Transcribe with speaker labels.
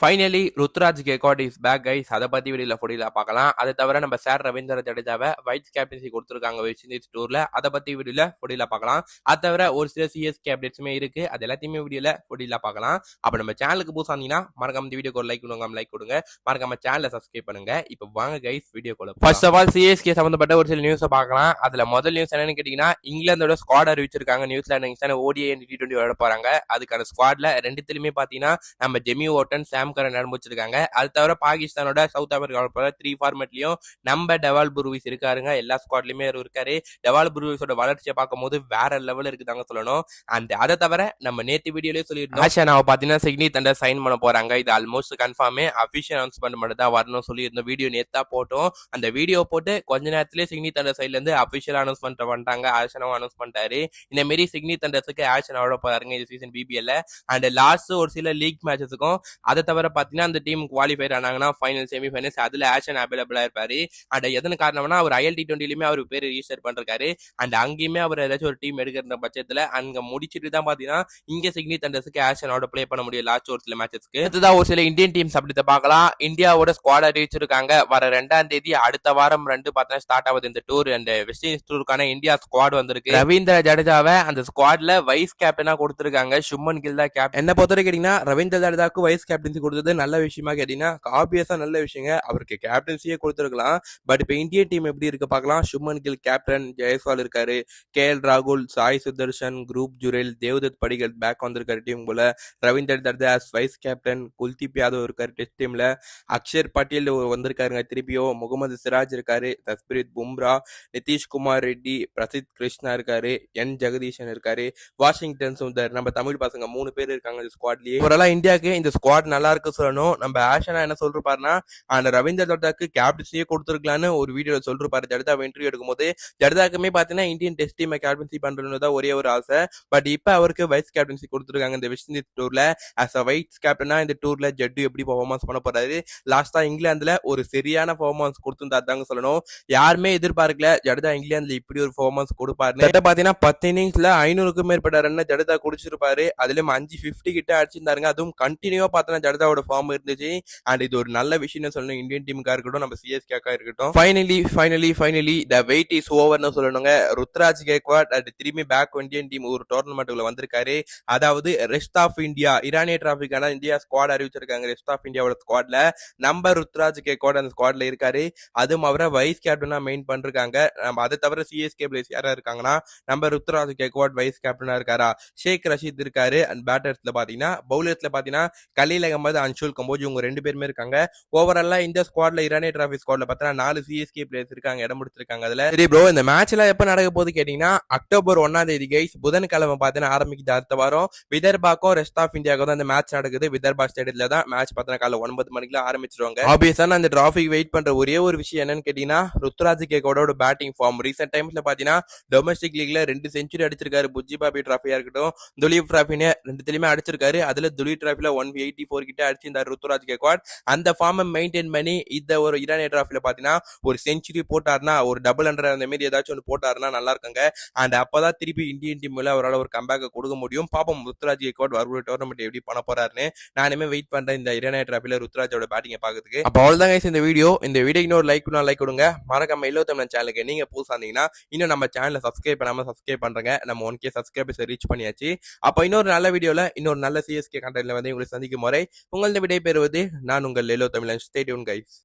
Speaker 1: Finally Ruturaj Gaikwad is back guys. அதை பத்தி வீடியோல ஃபுடியில பார்க்கலாம். அதை தவிர நம்ம சார் ரவீந்திர ஜடேஜாவை வைஸ் கேப்டன்சி கொடுத்துருக்காங்க வெஸ்ட் இண்டீஸ் டூர்ல. அதை பத்தி வீடியோல ஃபுடியில பார்க்கலாம். அது தவிர ஒரு சில சிஎஸ்கே அப்டேட்ஸுமே இருக்கு. அது எல்லாத்தையுமே வீடியோல ஃபுடியில பார்க்கலாம். அப்ப நம்ம சேனலுக்கு புதுசா இருந்தீங்கன்னா மறக்காம இந்த வீடியோக்கு ஒரு லைக் கொடுங்க, மறக்காம சேனலை சப்ஸ்கிரைப் பண்ணுங்க. இப்போ வாங்க கைஸ் வீடியோக்குள்ள. ஃபர்ஸ்ட் ஆஃப் ஆல் சிஎஸ்கே சம்பந்தப்பட்ட ஒரு சில நியூஸை பார்க்கலாம். அதுல முதல் நியூஸ் என்னன்னு கேட்டீங்கன்னா, இங்கிலாந்தோட ஸ்குவாட் அறிவிச்சிருக்காங்க. நியூசிலாந்து ஓடிஐ T20 விளையாட போறாங்க. அதுக்கான ஸ்குவாட்ல ரெண்டுத்திலுமே பாத்தீங்கன்னா நம்ம ஜெமி ஓட்டன், சாம் கரன் ஆரம்பிச்சிருக்காங்க. அது தவிர பாகிஸ்தானோட சவுத் ஆப்பிரிக்கா 3 ஃபார்மேட்லயும் நம்ம டெவால் புருவிஸ் இருக்காருங்க. எல்லா ஸ்குவாட்லயுமே இருக்காரு. டெவால் புருவிஸோட வளர்ச்சியை பார்க்கும்போது வேற லெவல் இருக்குதாங்க சொல்லணும். அண்ட் அதை தவிர நம்ம நேத்து வீடியோலயே சொல்லியிருந்தோம், ஆஷனாவை பாத்தீங்கன்னா சிட்னி தண்டர் சைன் பண்ண போறாங்க. இது ஆல்மோஸ்ட் கன்ஃபார்மே. அபிஷியல் அனௌன்ஸ்மெண்ட் மட்டும் தான் வரணும் சொல்லியிருந்தோம். வீடியோ நேத்தா போட்டோம். அந்த வீடியோ போட்டு கொஞ்ச நேரத்திலேயே சிட்னி தண்டர் சைட்ல இருந்து அபிஷியல் அனௌன்ஸ்மெண்ட் பண்ணிட்டாங்க. ஆஷனாவும் அனௌன்ஸ் பண்ணிட்டாரு. இந்த மாரி சிட்னி தண்டர்ஸுக்கு ஆஷன் ஆட போறாருங்க இந்த சீசன் பிபிஎல். அண்ட் லாஸ்ட் ஒரு சில லீக் மேட்சஸுக்கும் அதை தவிர பாத்தீங்கன்னா அந்த டீம் குவாலிஃபை ஆனாங்கன்னா ஃபைனல் செமிஃபைனல்ஸ் அதுல ஆக்ஷன் அவைலபிளா இருப்பாரு. அண்ட் எதன் காரணம்னா அவர் T20லயுமே அவர் பேர் ரிஜிஸ்டர் பண்ணிருக்காரு. அண்ட் அங்கேயுமே அவர் ஏதாச்சும் ஒரு டீம் எடுக்கிற பட்சத்துல அங்க முடிச்சிட்டு தான் பாத்தீங்கன்னா இங்க சிட்னி தண்டர்ஸுக்கு ஆக்ஷனோட பிளே பண்ண முடியும் லாஸ்ட் ஒரு சில மேட்சஸ்க்கு. இதுதான் ஒரு சில இந்தியன் டீம்ஸ் அப்படி பார்க்கலாம். இந்தியாவோட ஸ்குவாட் அறிவிச்சிருக்காங்க. வர 2ஆம் தேதி அடுத்த வாரம் பார்த்தா ஸ்டார்ட் ஆகுது இந்த டூர். அண்ட் வெஸ்ட் இண்டீஸ் டூருக்கான இந்தியா ஸ்குவாட் வந்திருக்கு. ரவீந்திர ஜடேஜாவை அந்த ஸ்குவாட்ல வைஸ் கேப்டனா கொடுத்திருக்காங்க. சுமன் கில் தான் கேப்டன். என்ன பொறுத்த கேட்டீங்கன்னா ரவீந்திர ஜடேஜாவுக்கு வைஸ் கேப்டன்சி கொடுத்தது நல்ல விஷயமா கேட்டீங்கன்னா ஆப்வியஸா நல்ல விஷயங்க. அவருக்கு கேப்டன்சியே கொடுத்துருக்கலாம். பட் இப்ப இந்தியன் டீம் எப்படி இருக்கு பார்க்கலாம். சுமன் கில் கேப்டன், ஜெயஸ்வால் இருக்காரு, KL ராகுல், சாய் சுதர்ஷன், குரூப் ஜுரேல், தேவ்தத் படிகல் பேக் வந்திருக்காரு டீம் போல. ரவீந்தர் ஜடேஜா வைஸ் கேப்டன், குல்தீப் யாதவ் இருக்காரு டெஸ்ட் டீம்ல, அக்ஷர் பட்டேல் வந்திருக்காருங்க திருப்பியும், முகமது சிராஜ் இருக்காரு, தஸ்பிரித் பும்ரா, நிதிஷ்குமார் ரெட்டி, பிரசித் கிருஷ்ணா இருக்காரு, ஜெகதீஷன் இருக்காரு, வாஷிங்டன் சுந்தர், நம்ம தமிழ் பசங்க 3 பேர் இருக்காங்க இந்த ஸ்குவாட்லயே. ஓவராலா இந்தியாவுக்கு இந்த ஸ்குவாட் நல்லா இருக்கு சொல்லணும். நம்ம ஆஷனா என்ன சொல்றாருன்னா, அந்த ரவீந்திர ஜடேஜாக்கு கேப்டன்சியே கொடுத்துருக்கலான்னு ஒரு வீடியோல சொல்றாரு. ஜடேஜா இன்டர்வியூ எடுக்கும்போது ஜடேஜாக்குமே பாத்தீங்கன்னா இந்தியன் டெஸ்ட் டீமை கேப்டன்சி பண்றதுன்னு தான் ஒரே ஒரு ஆசை. பட் இப்ப அவருக்கு வைஸ் கேப்டன்சி கொடுத்துருக்காங்க இந்த வெஸ்ட் இண்டீஸ் டூர்ல. ஆஸ் அ வைஸ் கேப்டனா இந்த டூர்ல ஜட்டு எப்படி பெர்ஃபார்மன்ஸ் பண்ண போறாரு. லாஸ்டா இங்கிலாந்துல ஒரு சரியான பெர்ஃபார்மன்ஸ் கொடுத்துருந்தாங்க சொல்லணும். யாருமே எதிர்பார்க்கல ஜடேஜா இங்கிலாந்துல இப்படி ஒரு பெர்ஃபார்மன்ஸ் கொடுப்பாரு. பாத்தீங்கன்னா 10 இன்னிங்ஸ்ல 500க்கும் மேற்பட்ட ரன் ஜடேஜா குடிச்சிருப்பாரு. அதுலயும் 550 கிட்ட அடிச்சிருந்தாருங்க. அதுவும் கண்டினியூவா பார்த்தா ஜடேஜாவோட ஃபார்ம் இருந்துச்சு. அண்ட் இது ஒரு நல்ல விஷயம் சொல்லணும் இந்தியன் டீமுக்கா இருக்கட்டும், நம்ம சிஎஸ்கேக்கா இருக்கட்டும். ஃபைனலி த வெயிட் இஸ் ஓவர்னு சொல்லணுங்க. ருத்ராஜ் கெக்வாட் அண்ட் திரும்பி பேக் இந்தியன் டீம் ஒரு டோர்னமெண்ட்டுக்குள்ள வந்திருக்காரு. அதாவது ரெஸ்ட் ஆஃப் இந்தியா இரானிய டிராபிக்கான இந்தியா ஸ்குவாட் அறிவிச்சிருக்காங்க. ரெஸ்ட் ஆஃப் இந்தியாவோட ஸ்குவாட்ல நம்ம ருத்ராஜ் கெக்வாட் அந்த ஸ்குவாட்ல இருக்காரு. அதுவும் அவரை வைஸ் கேப்டனா மெயின் பண்ணிருக்காங்க. நம்ம அதை தவிர சிஎஸ்கே பிளேயர்ஸ் யாரா இருக்காங்கன்னா நம்ம ருத்ராஜ் கெக்வாட் வைஸ் கேப்டனா இருக்காரா, ஷேக் ரஷீத் இருக்காரு. அண்ட் பேட்டர்ஸ்ல பாத்தீங்கன்னா பவுலர்ஸ்ல பாத்தீங்கன்னா கலீல் அகமது, அன்ஷுல் கம்போஜ் இவங்க 2 பேருமே இருக்காங்க. ஓவராலா இந்த ஸ்குவாட்ல இரானிய டிராபி ஸ்குவாட்ல பார்த்தா 4 சிஎஸ்கே பிளேயர்ஸ் இருக்காங்க, இடம் கொடுத்திருக்காங்க. அதுல சரி ப்ரோ, இந்த மேட்ச் எல்லாம் எப்ப நடக்க போகுது கேட்டீங்கன்னா அக்டோபர் 1ஆம் தேதி கைஸ், புதன்கிழமை பார்த்தீங்கன்னா ஆரம்பிக்குது. அடுத்த வாரம் விதர்பாக்கும் ரெஸ்ட் ஆஃப் இந்தியாவுக்கும் தான் இந்த மேட்ச் நடக்குது. விதர்பா ஸ்டேடியத்துல தான் மேட்ச் பார்த்தா காலை 9 மணிக்கு ஆரம்பிச்சிருவாங்க. ஆப்வியஸா அந்த டிராஃபிக் வெயிட் பண்ற ஒரே ஒரு விஷயம் என்னன்னு கேட்டீங்கன்னா ருத்ராஜ் கெக்வாடோட பேட்டிங் ஃபார்ம். ரீசெண்ட் டைம்ஸ்ல பாத்தீங்கன்னா டொமஸ்டிக் லீக்ல 2 செஞ்சுரி அடிச்சிருக்காரு. புஜ்ஜி பாபி டிராஃபியா இருக்கட்டும், துலீப் டிராஃபின்னு 2 அடிச்சிருக்காரு. அதுல துலீப் டிராஃபில 184 கிட்ட அடிச்சிருந்தாரு ருத்ராஜ் கெக்வாட். அந்த ஃபார்மை மெயின்டைன் பண்ணி இந்த ஒரு இரானிய டிராஃபில பாத்தீங்கன்னா ஒரு செஞ்சுரி போட்டாருன்னா, ஒரு டபுள் ஹண்ட்ரட் அந்த மாதிரி ஏதாச்சும் ஒன்று போட்டாருன்னா நல்லா இருக்குங்க. அண்ட் அப்பதான் திருப்பி இந்தியன் டீம்ல அவரால் ஒரு கம்பேக் கொடுக்க முடியும். பாப்போம் ருத்ராஜ் கெக்வாட் ஒரு டோர்னமெண்ட் எப்படி பண்ண போறாருன்னு. நானுமே வெயிட் பண்றேன் இந்த இரானிய டிராஃபில ருத்ராஜோட பேட்டிங்கை பாக்கிறதுக்கு. அப்போ அவ்வளவுதான் guys இந்த வீடியோ. இந்த வீடியோக்கு இன்னொரு லைக் கொடுங்க. மறக்காம எல்லோ தமிழ் சேனலுக்கு நீங்க புதுசா இருந்தீங்கன்னா இன்னும் நம்ம சேனலை சப்ஸ்கிரைப் பண்ணாம சப்ஸ்கிரைப் பண்றேங்க. நம்ம 1K சப்ஸ்கிரைபர்ஸ் ரீச் பண்ணியாச்சு. அப்போ இன்னொரு நல்ல வீடியோல இன்னொரு நல்ல சிஎஸ்கே கண்டென்ட்ல வந்து உங்களை சந்திக்கும் முறை உங்களது விடை பெறுவது நான் உங்கள் எல்லோ தமிழன். Stay tune guys.